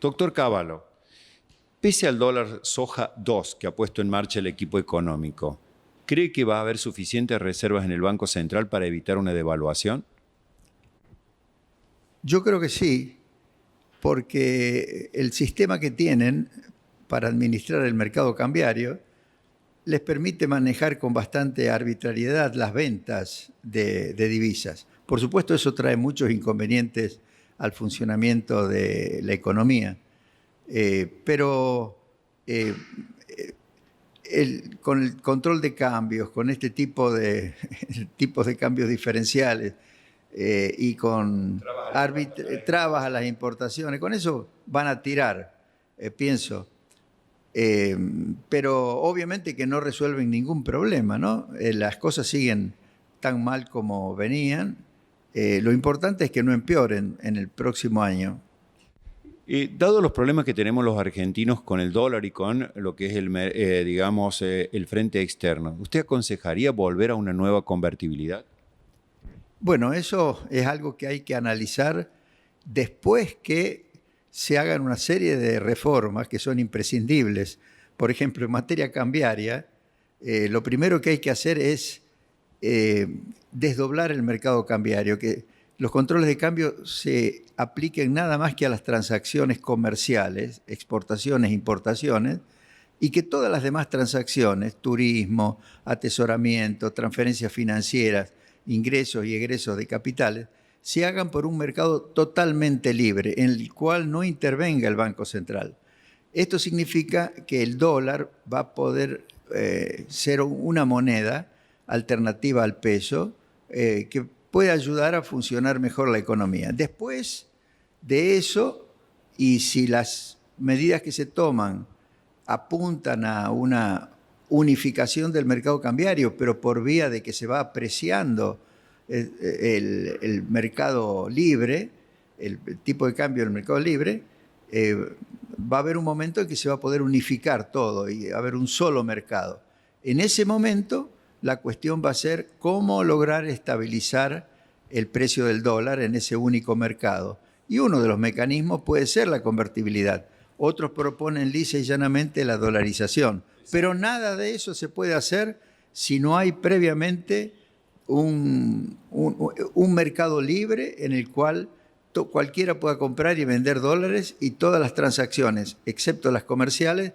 Doctor Cavallo, pese al dólar soja 2 que ha puesto en marcha el equipo económico, ¿cree que va a haber suficientes reservas en el Banco Central para evitar una devaluación? Yo creo que sí, porque el sistema que tienen para administrar el mercado cambiario les permite manejar con bastante arbitrariedad las ventas de divisas. Por supuesto, eso trae muchos inconvenientes al funcionamiento de la economía, pero con el control de cambios, con este tipo de tipos de cambios diferenciales y con trabas a las importaciones, con eso van a tirar, pienso. Pero obviamente que no resuelven ningún problema, ¿no? Las cosas siguen tan mal como venían. Lo importante es que no empeoren en el próximo año. Dado los problemas que tenemos los argentinos con el dólar y con lo que es el frente externo, ¿usted aconsejaría volver a una nueva convertibilidad? Bueno, eso es algo que hay que analizar después que se hagan una serie de reformas que son imprescindibles. Por ejemplo, en materia cambiaria, lo primero que hay que hacer es desdoblar el mercado cambiario, que los controles de cambio se apliquen nada más que a las transacciones comerciales, exportaciones, importaciones, y que todas las demás transacciones, turismo, atesoramiento, transferencias financieras, ingresos y egresos de capitales, se hagan por un mercado totalmente libre, en el cual no intervenga el Banco Central. Esto significa que el dólar va a poder ser una moneda alternativa al peso que puede ayudar a funcionar mejor la economía. Después de eso, y si las medidas que se toman apuntan a una unificación del mercado cambiario, pero por vía de que se va apreciando el mercado libre, el tipo de cambio del mercado libre, va a haber un momento en que se va a poder unificar todo y va a haber un solo mercado. En ese momento, la cuestión va a ser cómo lograr estabilizar el precio del dólar en ese único mercado. Y uno de los mecanismos puede ser la convertibilidad. Otros proponen lisa y llanamente la dolarización. Pero nada de eso se puede hacer si no hay previamente un mercado libre en el cual cualquiera pueda comprar y vender dólares y todas las transacciones, excepto las comerciales,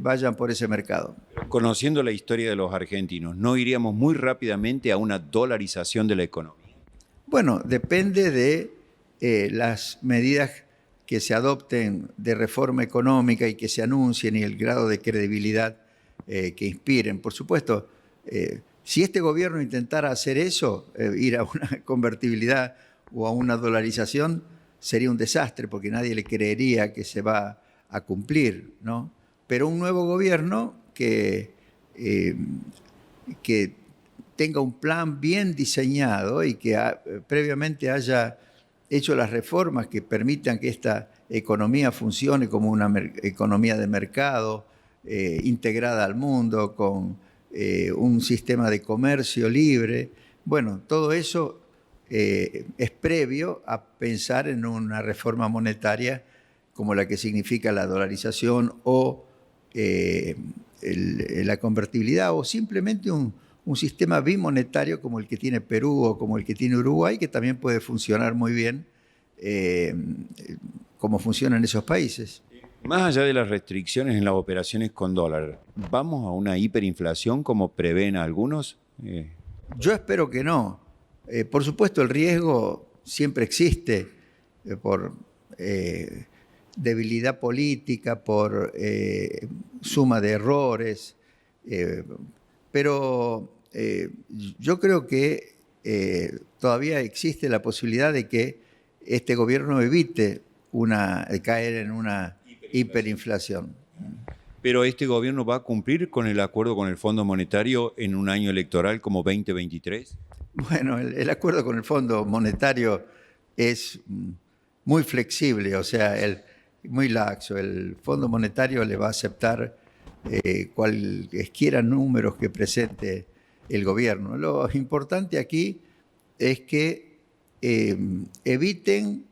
vayan por ese mercado. Conociendo la historia de los argentinos, ¿no iríamos muy rápidamente a una dolarización de la economía? Bueno, depende de las medidas que se adopten de reforma económica y que se anuncien y el grado de credibilidad que inspiren. Por supuesto, si este gobierno intentara hacer eso, ir a una convertibilidad o a una dolarización, sería un desastre porque nadie le creería que se va a cumplir, ¿no? Pero un nuevo gobierno que tenga un plan bien diseñado y que previamente haya hecho las reformas que permitan que esta economía funcione como una economía de mercado, integrada al mundo, con un sistema de comercio libre. Bueno, todo eso es previo a pensar en una reforma monetaria como la que significa la dolarización o la convertibilidad, o simplemente un sistema bimonetario como el que tiene Perú o como el que tiene Uruguay, que también puede funcionar muy bien como funciona en esos países. Más allá de las restricciones en las operaciones con dólar, ¿vamos a una hiperinflación como prevén algunos? Yo espero que no. Por supuesto, el riesgo siempre existe por debilidad política, por suma de errores, pero yo creo que todavía existe la posibilidad de que este gobierno evite caer en una hiperinflación. ¿Pero este gobierno va a cumplir con el acuerdo con el Fondo Monetario en un año electoral como 2023? Bueno, el acuerdo con el Fondo Monetario es muy flexible, o sea, muy laxo. El Fondo Monetario le va a aceptar cualesquiera números que presente el gobierno. Lo importante aquí es que eviten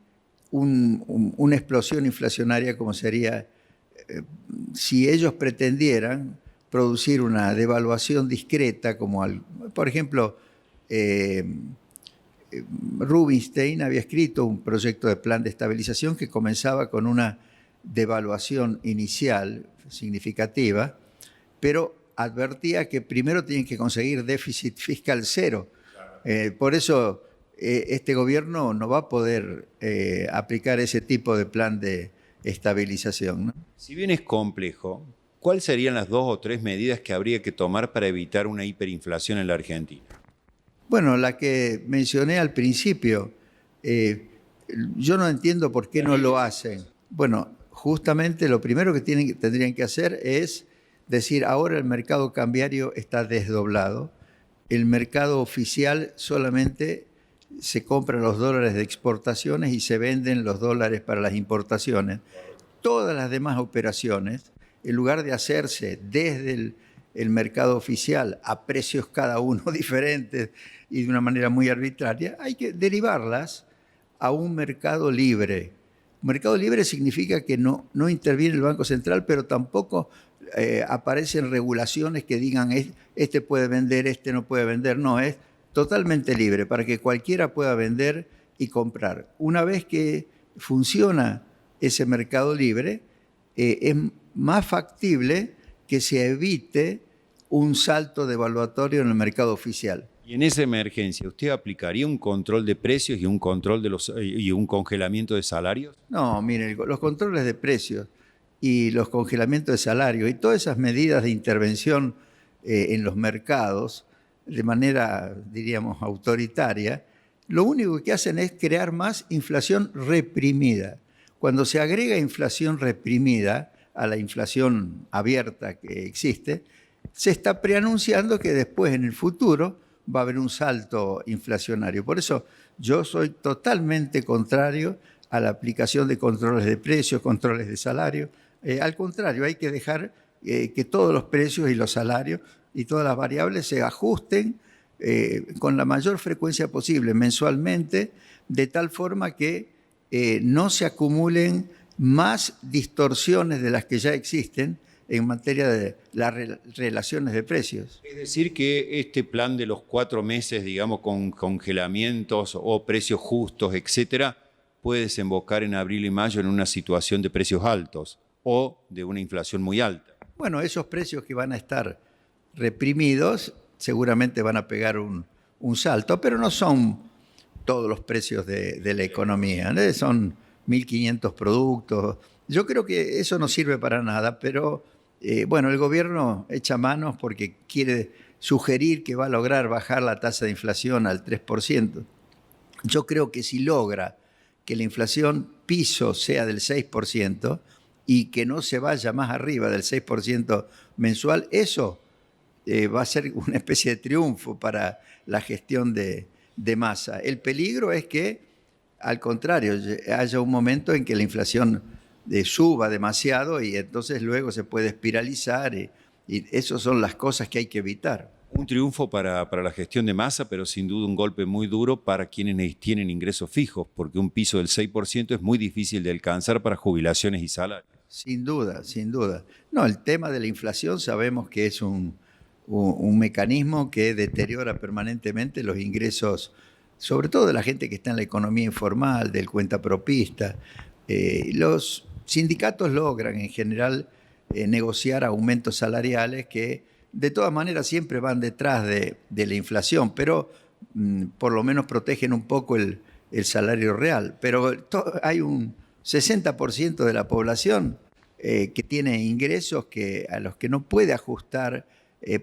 una explosión inflacionaria como sería si ellos pretendieran producir una devaluación discreta, como por ejemplo, Rubinstein había escrito un proyecto de plan de estabilización que comenzaba con una devaluación inicial significativa, pero advertía que primero tienen que conseguir déficit fiscal cero. Por eso este gobierno no va a poder aplicar ese tipo de plan de estabilización, ¿no? Si bien es complejo, ¿cuáles serían las 2 o 3 medidas que habría que tomar para evitar una hiperinflación en la Argentina? Bueno, la que mencioné al principio, yo no entiendo por qué no lo hacen. Bueno, justamente lo primero que tendrían que hacer es decir, ahora el mercado cambiario está desdoblado, el mercado oficial solamente se compran los dólares de exportaciones y se venden los dólares para las importaciones. Todas las demás operaciones, en lugar de hacerse desde el mercado oficial a precios cada uno diferentes y de una manera muy arbitraria, hay que derivarlas a un mercado libre. Un mercado libre significa que no interviene el Banco Central, pero tampoco aparecen regulaciones que digan este puede vender, este no puede vender. No, es totalmente libre para que cualquiera pueda vender y comprar. Una vez que funciona ese mercado libre, es más factible que se evite un salto devaluatorio en el mercado oficial. Y en esa emergencia, ¿usted aplicaría un control de precios y un control y un congelamiento de salarios? No, miren, los controles de precios y los congelamientos de salarios y todas esas medidas de intervención en los mercados de manera, diríamos, autoritaria, lo único que hacen es crear más inflación reprimida. Cuando se agrega inflación reprimida a la inflación abierta que existe, se está preanunciando que después, en el futuro, va a haber un salto inflacionario. Por eso yo soy totalmente contrario a la aplicación de controles de precios, controles de salario. Al contrario, hay que dejar que todos los precios y los salarios y todas las variables se ajusten con la mayor frecuencia posible, mensualmente, de tal forma que no se acumulen más distorsiones de las que ya existen en materia de las relaciones de precios. Es decir, que este plan de los 4 meses, digamos, con congelamientos o precios justos, etcétera, puede desembocar en abril y mayo en una situación de precios altos o de una inflación muy alta. Bueno, esos precios que van a estar reprimidos seguramente van a pegar un salto, pero no son todos los precios de la economía, ¿no? Son 1.500 productos. Yo creo que eso no sirve para nada, pero bueno, el gobierno echa manos porque quiere sugerir que va a lograr bajar la tasa de inflación al 3%. Yo creo que si logra que la inflación piso sea del 6% y que no se vaya más arriba del 6% mensual, eso va a ser una especie de triunfo para la gestión de Massa. El peligro es que, al contrario, haya un momento en que la inflación suba demasiado y entonces luego se puede espiralizar y esas son las cosas que hay que evitar. Un triunfo para la gestión de Massa, pero sin duda un golpe muy duro para quienes tienen ingresos fijos, porque un piso del 6% es muy difícil de alcanzar para jubilaciones y salarios. Sin duda, sin duda. No, el tema de la inflación sabemos que es un mecanismo que deteriora permanentemente los ingresos, sobre todo de la gente que está en la economía informal, del cuentapropista. Los sindicatos logran en general negociar aumentos salariales que de todas maneras siempre van detrás de la inflación, pero por lo menos protegen un poco el salario real. Pero hay un 60% de la población que tiene ingresos a los que no puede ajustar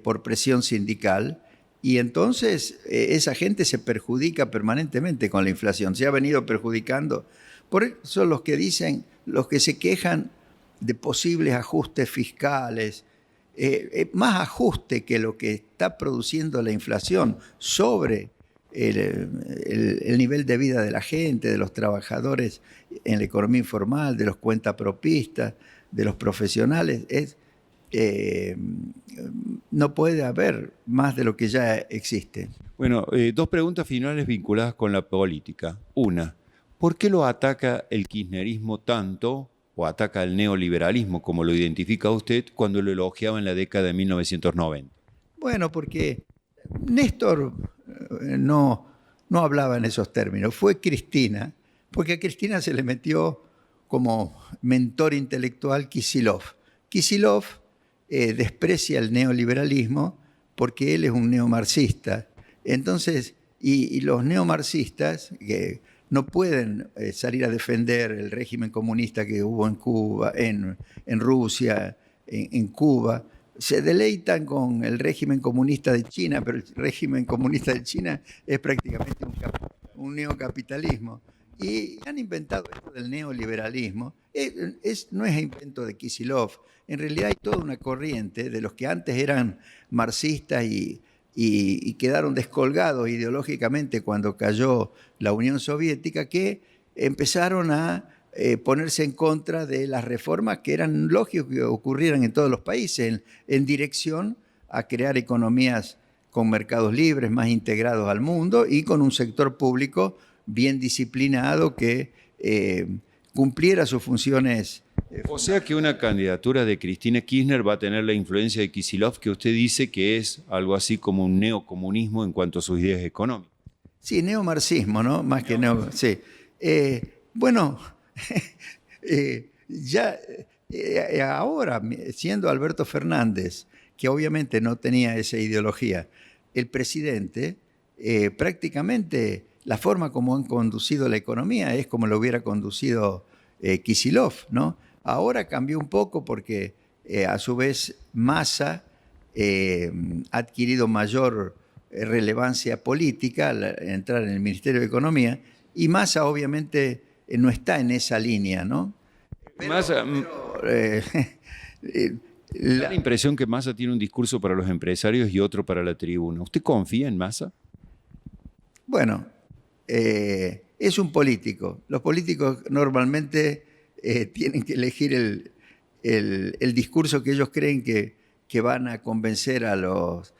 por presión sindical, y entonces esa gente se perjudica permanentemente con la inflación. Se ha venido perjudicando. Por eso los que se quejan de posibles ajustes fiscales, más ajuste que lo que está produciendo la inflación sobre el nivel de vida de la gente, de los trabajadores en la economía informal, de los cuentapropistas, de los profesionales, no puede haber más de lo que ya existe. Bueno, 2 preguntas finales vinculadas con la política. Una, ¿Por qué lo ataca el kirchnerismo tanto, o ataca el neoliberalismo, como lo identifica usted, cuando lo elogiaba en la década de 1990? Bueno, porque Néstor no hablaba en esos términos, fue Cristina, porque a Cristina se le metió como mentor intelectual Kicillof. Kicillof desprecia el neoliberalismo porque él es un neomarxista. Entonces, y los neomarxistas que no pueden salir a defender el régimen comunista que hubo en Cuba, en Rusia, en Cuba, se deleitan con el régimen comunista de China, pero el régimen comunista de China es prácticamente un neocapitalismo. Y han inventado esto del neoliberalismo. No es invento de Kicillof. En realidad hay toda una corriente de los que antes eran marxistas y quedaron descolgados ideológicamente cuando cayó la Unión Soviética, que empezaron a ponerse en contra de las reformas que eran lógicas que ocurrieran en todos los países, en dirección a crear economías con mercados libres, más integrados al mundo y con un sector público bien disciplinado que cumpliera sus funciones. O sea que una candidatura de Cristina Kirchner va a tener la influencia de Kicillof, que usted dice que es algo así como un neocomunismo en cuanto a sus ideas económicas. Sí, neomarxismo, ¿no? Más que neo. Sí. Bueno, ya ahora, siendo Alberto Fernández, que obviamente no tenía esa ideología, el presidente, prácticamente la forma como han conducido la economía es como lo hubiera conducido Kicillof, ¿no? Ahora cambió un poco porque a su vez Massa ha adquirido mayor relevancia política al entrar en el Ministerio de Economía y Massa obviamente no está en esa línea, ¿no? Da la impresión que Massa tiene un discurso para los empresarios y otro para la tribuna. ¿Usted confía en Massa? Bueno, es un político. Los políticos normalmente tienen que elegir el discurso que ellos creen que van a convencer a los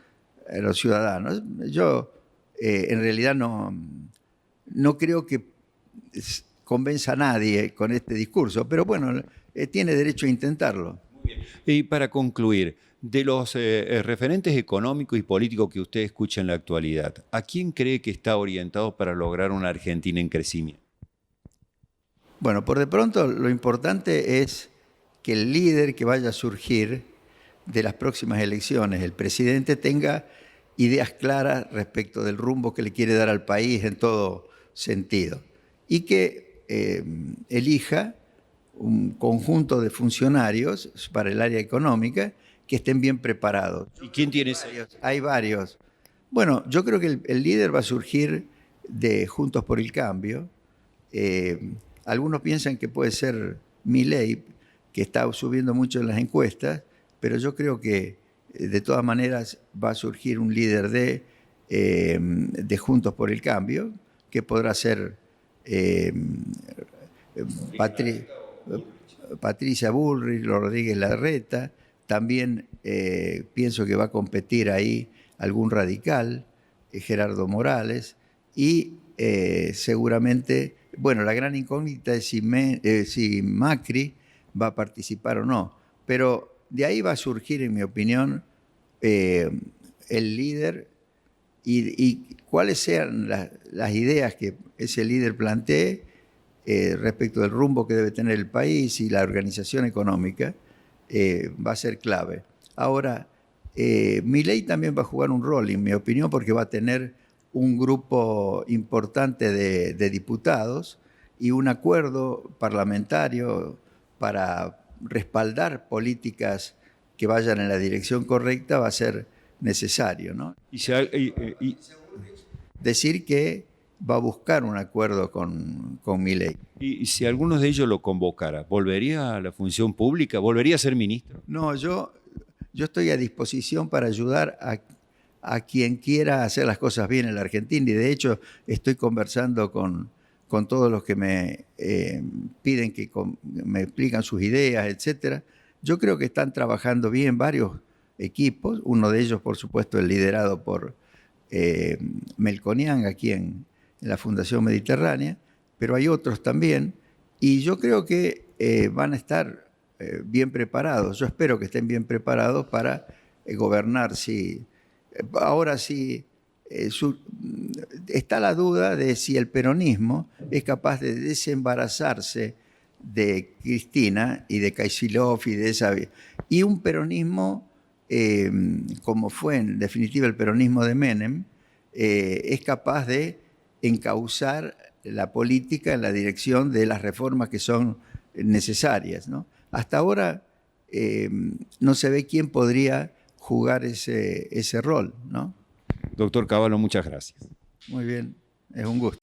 ciudadanos. Yo en realidad no creo que convenza a nadie con este discurso, pero bueno, tiene derecho a intentarlo. Muy bien. Y para concluir, de los referentes económicos y políticos que usted escucha en la actualidad, ¿a quién cree que está orientado para lograr una Argentina en crecimiento? Bueno, por de pronto lo importante es que el líder que vaya a surgir de las próximas elecciones, el presidente, tenga ideas claras respecto del rumbo que le quiere dar al país en todo sentido y que elija un conjunto de funcionarios para el área económica que estén bien preparados. ¿Y quién tiene ese? Hay varios. Bueno, yo creo que el líder va a surgir de Juntos por el Cambio. Algunos piensan que puede ser Milei, que está subiendo mucho en las encuestas, pero yo creo que de todas maneras va a surgir un líder de Juntos por el Cambio, que podrá ser Patricia Bullrich, Rodríguez Larreta. También pienso que va a competir ahí algún radical, Gerardo Morales, y seguramente, bueno, la gran incógnita es si Macri va a participar o no, pero de ahí va a surgir, en mi opinión, el líder y cuáles sean las ideas que ese líder plantee respecto del rumbo que debe tener el país y la organización económica, va a ser clave. Ahora, Milei también va a jugar un rol, en mi opinión, porque va a tener un grupo importante de diputados y un acuerdo parlamentario para respaldar políticas que vayan en la dirección correcta va a ser necesario, ¿no? Decir que va a buscar un acuerdo con Milei. Y si alguno de ellos lo convocara, ¿volvería a la función pública? ¿Volvería a ser ministro? No, yo estoy a disposición para ayudar a quien quiera hacer las cosas bien en la Argentina y de hecho estoy conversando con todos los que me piden que me explican sus ideas, etcétera. Yo creo que están trabajando bien varios equipos, uno de ellos por supuesto el liderado por Melconian aquí en la Fundación Mediterránea, pero hay otros también, y yo creo que van a estar bien preparados. Yo espero que estén bien preparados para gobernar. Si, ahora sí, está la duda de si el peronismo es capaz de desembarazarse de Cristina y de Kicillof y de esa... Y un peronismo, como fue en definitiva el peronismo de Menem, es capaz de encauzar la política en la dirección de las reformas que son necesarias, ¿no? Hasta ahora no se ve quién podría jugar ese rol, ¿no? Doctor Cavallo, muchas gracias. Muy bien, es un gusto.